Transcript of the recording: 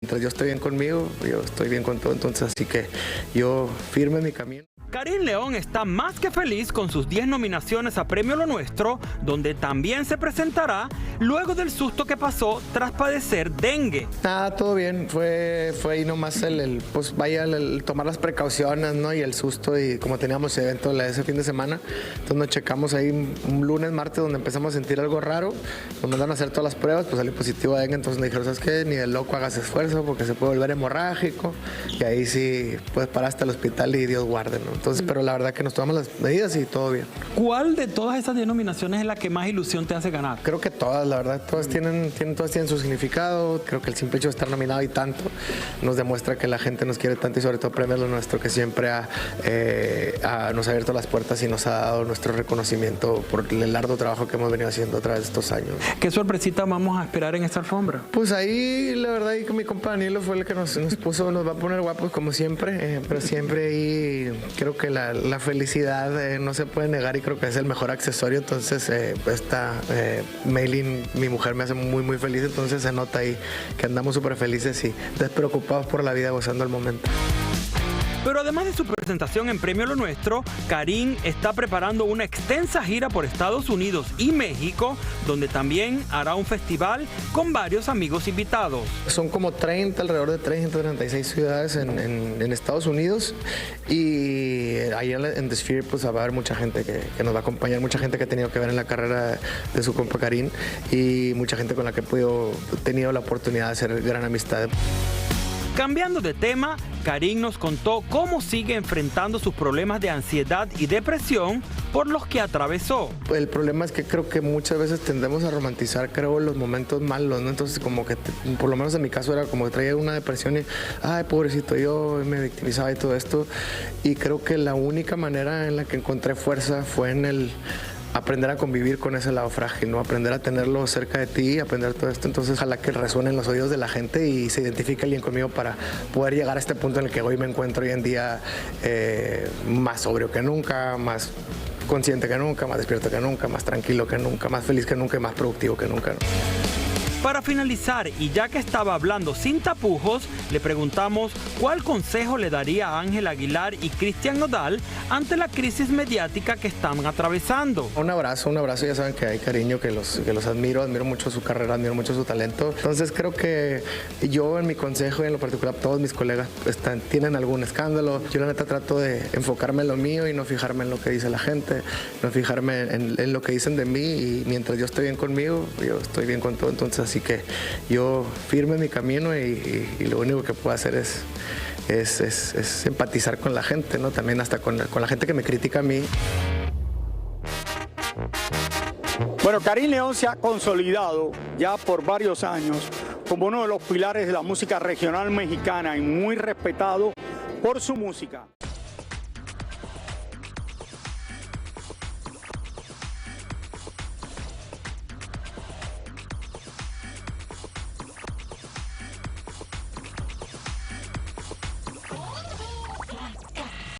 mientras yo estoy bien conmigo, yo estoy bien con todo. Entonces, así que yo firme mi camino. Karim León está más que feliz con sus 10 nominaciones a Premio Lo Nuestro, donde también se presentará luego del susto que pasó tras padecer dengue. Nada, todo bien, fue ahí nomás el tomar las precauciones, ¿no? Y el susto, y como teníamos evento ese fin de semana, entonces nos checamos ahí un lunes, martes, donde empezamos a sentir algo raro, nos mandaron a hacer todas las pruebas, pues salí positivo a dengue, entonces me dijeron, ¿sabes qué? Ni de loco hagas esfuerzo porque se puede volver hemorrágico, y ahí sí puedes parar hasta el hospital y Dios guarde, ¿no? Entonces, pero la verdad que nos tomamos las medidas y todo bien. ¿Cuál de todas esas 10 nominaciones es la que más ilusión te hace ganar? Creo que todas, la verdad, todas tienen su significado. Creo que el simple hecho de estar nominado y tanto nos demuestra que la gente nos quiere tanto, y sobre todo Premio Lo Nuestro, que siempre nos ha abierto las puertas y nos ha dado nuestro reconocimiento por el arduo trabajo que hemos venido haciendo a través de estos años. ¿Qué sorpresita vamos a esperar en esta alfombra? Pues ahí, la verdad, y con mi compa Danilo fue el que nos va a poner guapos como siempre, pero siempre ahí creo que la felicidad no se puede negar, y creo que es el mejor accesorio. Entonces Maylin, mi mujer, me hace muy muy feliz, entonces se nota ahí que andamos súper felices y despreocupados por la vida, gozando el momento. Pero además de su presentación en Premio Lo Nuestro, Karim está preparando una extensa gira por Estados Unidos y México, donde también hará un festival con varios amigos invitados. Son como alrededor de 36 ciudades en Estados Unidos, y ahí en The Sphere pues va a haber mucha gente que nos va a acompañar, mucha gente que ha tenido que ver en la carrera de su compa Karim, y mucha gente con la que he tenido la oportunidad de hacer gran amistad. Cambiando de tema, Karim nos contó cómo sigue enfrentando sus problemas de ansiedad y depresión por los que atravesó. El problema es que creo que muchas veces tendemos a romantizar, los momentos malos, ¿no? Entonces, como que, por lo menos en mi caso, era como que traía una depresión y, ay, pobrecito, yo me victimizaba y todo esto. Y creo que la única manera en la que encontré fuerza fue en el aprender a convivir con ese lado frágil, ¿no? Aprender a tenerlo cerca de ti, aprender todo esto. Entonces, ojalá que resuene en los oídos de la gente y se identifique alguien conmigo para poder llegar a este punto en el que hoy me encuentro hoy en día, más sobrio que nunca, más consciente que nunca, más despierto que nunca, más tranquilo que nunca, más feliz que nunca y más productivo que nunca, ¿no? Para finalizar, y ya que estaba hablando sin tapujos, le preguntamos cuál consejo le daría a Ángel Aguilar y Cristian Nodal ante la crisis mediática que están atravesando. Un abrazo, ya saben que hay cariño, que los admiro mucho su carrera, admiro mucho su talento. Entonces creo que yo, en mi consejo y en lo particular todos mis colegas tienen algún escándalo. Yo la neta trato de enfocarme en lo mío y no fijarme en lo que dice la gente, no fijarme en lo que dicen de mí, y mientras yo estoy bien conmigo, yo estoy bien con todo. Entonces, así que yo firme mi camino, y lo único que puedo hacer es empatizar con la gente, ¿no? También hasta con la gente que me critica a mí. Bueno, Karim León se ha consolidado ya por varios años como uno de los pilares de la música regional mexicana y muy respetado por su música.